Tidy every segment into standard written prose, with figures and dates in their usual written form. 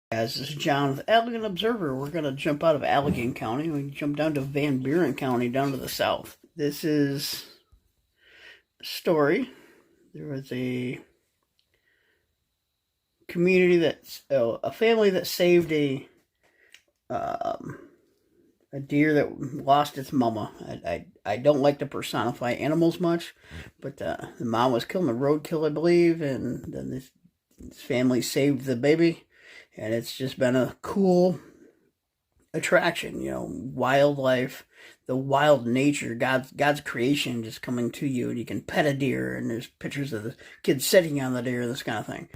Guys, this is John with Allegan Observer. We're going to jump out of Allegan County. We jump down to Van Buren County, down to the south. This is a story. There was a community that's a family that saved a deer that lost its mama. I don't like to personify animals much, but the mom was killed in a roadkill, I believe, and then this family saved the baby. And it's just been a cool attraction, wildlife, the wild nature, God's creation just coming to you, and you can pet a deer, and there's pictures of the kids sitting on the deer, this kind of thing.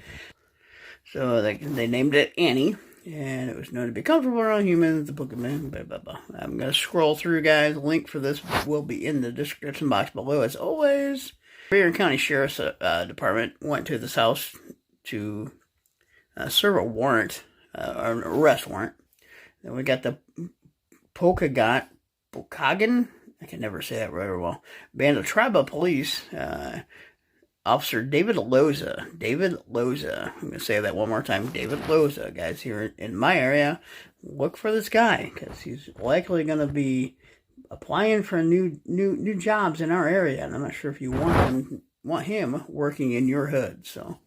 So they named it Annie, and it was known to be comfortable around humans, the Pokagon, blah, blah, blah. I'm going to scroll through, guys. The link for this will be in the description box below, as always. Van Buren County Sheriff's Department went to this house to serve a warrant, or an arrest warrant. Then we got the Pokagon, I can never say that right or well, Band Tribal Police, Officer David Loza. I'm going to say that one more time. David Loza, guys, here in my area. Look for this guy, because he's likely going to be applying for new jobs in our area, and I'm not sure if you want him working in your hood. So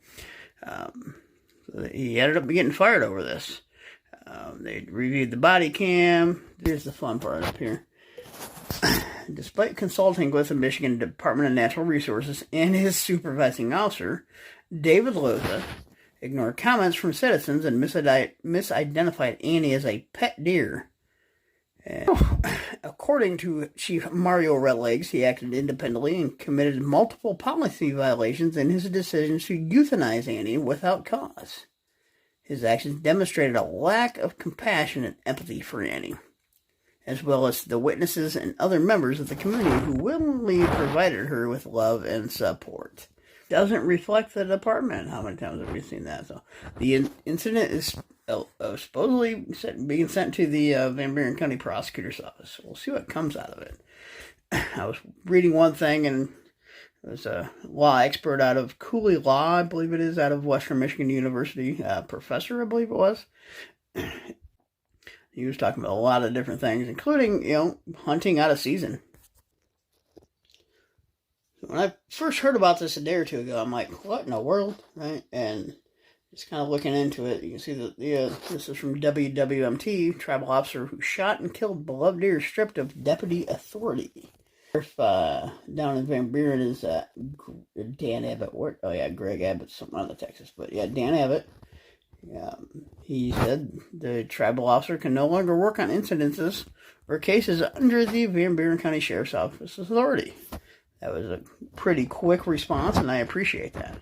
he ended up getting fired over this. They reviewed the body cam. Here's the fun part up here. Despite consulting with the Michigan Department of Natural Resources and his supervising officer, David Loza ignored comments from citizens and misidentified Annie as a pet deer. And according to Chief Mario Redlegs, he acted independently and committed multiple policy violations in his decision to euthanize Annie without cause. His actions demonstrated a lack of compassion and empathy for Annie, as well as the witnesses and other members of the community who willingly provided her with love and support. Doesn't reflect the department. How many times have we seen that? So the incident is supposedly being sent to the Van Buren County Prosecutor's Office. We'll see what comes out of it. I was reading one thing, and there's a law expert out of Cooley Law, I believe it is, out of Western Michigan University, professor, I believe it was. He was talking about a lot of different things, including, hunting out of season. When I first heard about this a day or two ago, I'm like, what in the world, right? And just kind of looking into it, you can see that this is from WWMT, tribal officer who shot and killed beloved deer stripped of deputy authority. Down in Van Buren is Dan Abbott. Greg Abbott, something out of Texas. But yeah, Dan Abbott. He said the tribal officer can no longer work on incidences or cases under the Van Buren County Sheriff's Office authority. That was a pretty quick response, and I appreciate that.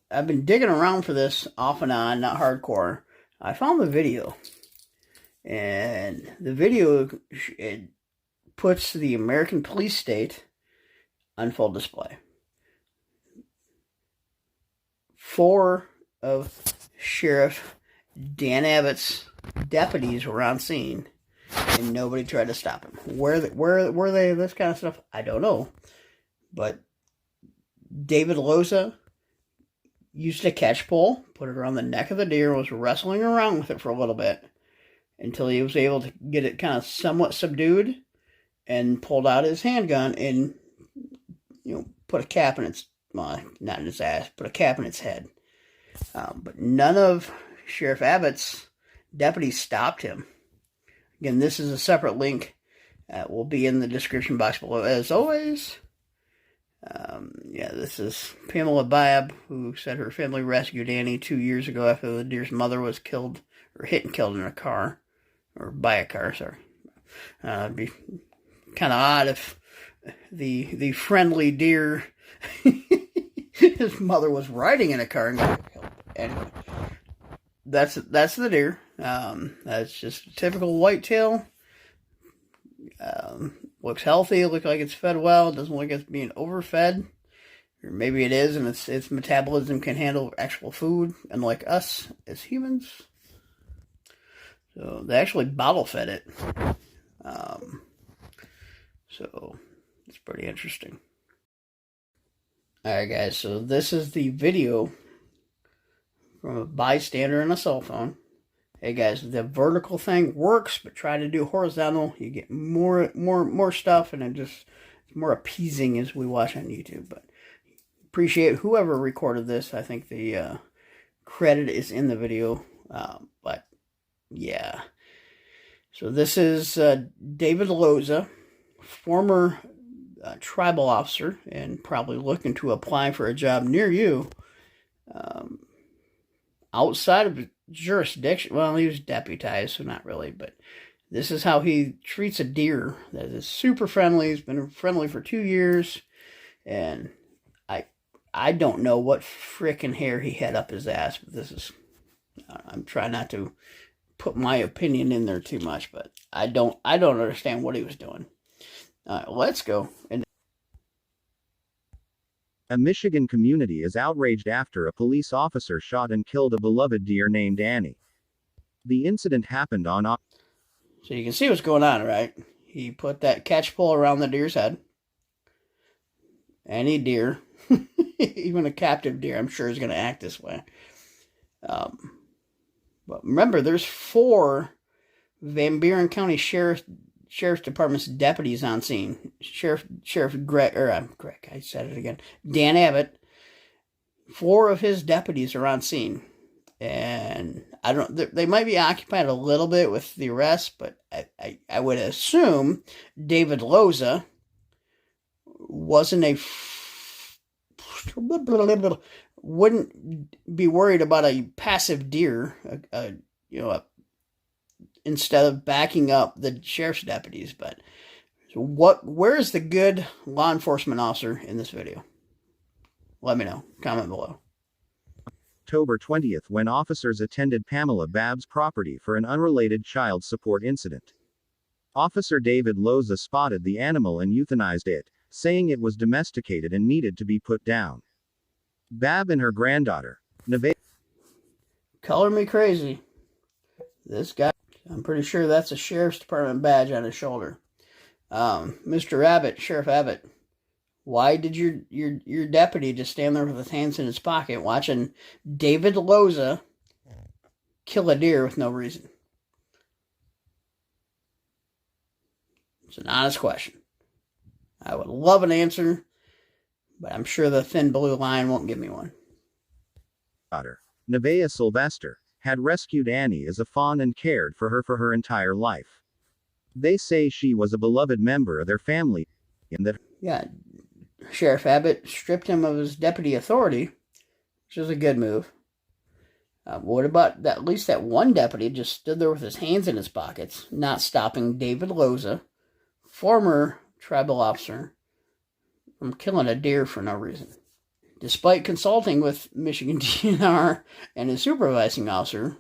I've been digging around for this off and on, not hardcore. I found the video, and the video it puts the American police state on full display. 4 of Sheriff Dan Abbott's deputies were on scene, and nobody tried to stop him. Where were they? This kind of stuff, I don't know. But David Loza used a catch pole, put it around the neck of the deer, was wrestling around with it for a little bit until he was able to get it kind of somewhat subdued, and pulled out his handgun and, put a cap in its, not in its ass, put a cap in its head. But none of Sheriff Abbott's deputies stopped him. Again, this is a separate link. Will be in the description box below, as always. This is Pamela Biab, who said her family rescued Annie 2 years ago after the deer's mother was killed, or hit and killed in a car, or by a car, sorry. It'd be kind of odd if the friendly deer, his mother was riding in a car and got killed. Anyway, that's the deer. That's just a typical whitetail. Looks healthy. Looks like it's fed well. It doesn't look like it's being overfed. Or maybe it is, and its metabolism can handle actual food, unlike us as humans. So they actually bottle fed it. So it's pretty interesting. Alright guys, so this is the video from a bystander on a cell phone. hey guys, the vertical thing works, but try to do horizontal. You get more stuff, and it just more appeasing as we watch on YouTube. But appreciate whoever recorded this. I think the credit is in the video. But yeah. So this is David Loza, former tribal officer, and probably looking to apply for a job near you. Outside of jurisdiction, well, he was deputized, so not really, but this is how he treats a deer that is super friendly. He's been friendly for 2 years, and I don't know what frickin' hair he had up his ass, but this is, I'm trying not to put my opinion in there too much, but I don't understand what he was doing. All right, let's go. A Michigan community is outraged after a police officer shot and killed a beloved deer named Annie. The incident happened on So you can see what's going on, right? He put that catch pole around the deer's head. Any deer, even a captive deer, I'm sure is going to act this way. But remember, there's 4 Van Buren County Sheriff's Department's deputies on scene. Sheriff Greg, I said it again. Dan Abbott. 4 of his deputies are on scene, and I don't. They might be occupied a little bit with the arrest, but I would assume David Loza wouldn't be worried about a passive deer, instead of backing up the sheriff's deputies. But where's the good law enforcement officer in this video? Let me know. Comment below. October 20th, when officers attended Pamela Babb's property for an unrelated child support incident. Officer David Loza spotted the animal and euthanized it, saying it was domesticated and needed to be put down. Babb and her granddaughter, Nevaeh. Color me crazy. This guy, I'm pretty sure that's a sheriff's department badge on his shoulder. Mr. Abbott, Sheriff Abbott, why did your deputy just stand there with his hands in his pocket watching David Loza kill a deer with no reason? It's an honest question. I would love an answer, but I'm sure the thin blue line won't give me one. Nevaeh Sylvester had rescued Annie as a fawn and cared for her entire life. They say she was a beloved member of their family, and that Sheriff Abbott stripped him of his deputy authority, which is a good move. What about that? At least that one deputy just stood there with his hands in his pockets, not stopping David Loza, former tribal officer, from killing a deer for no reason. Despite consulting with Michigan DNR and his supervising officer,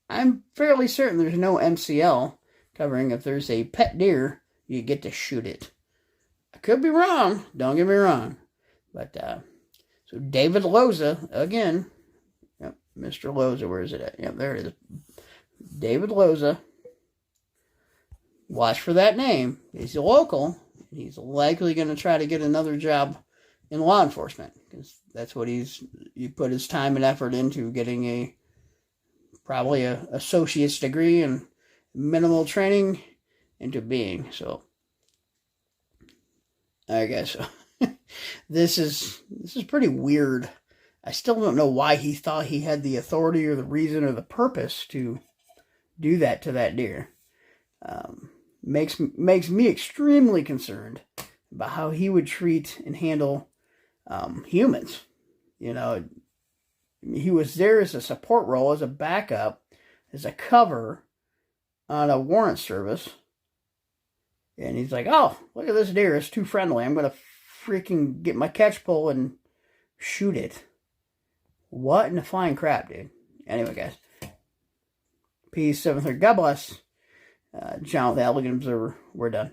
I'm fairly certain there's no MCL covering if there's a pet deer, you get to shoot it. I could be wrong, don't get me wrong. But, so David Loza, again, yep, Mr. Loza, where is it at? Yep, there it is. David Loza. Watch for that name. He's a local. He's likely going to try to get another job in law enforcement, because that's what he put his time and effort into, getting probably a associate's degree and minimal training into being. So, I guess this is pretty weird. I still don't know why he thought he had the authority or the reason or the purpose to do that to that deer. Makes me extremely concerned about how he would treat and handle humans. You know, he was there as a support role, as a backup, as a cover on a warrant service. And he's like, oh, look at this deer. It's too friendly. I'm going to freaking get my catch pole and shoot it. What in the flying crap, dude? Anyway, guys. Peace, 7/3. God bless. John with the Elegant Observer. We're done.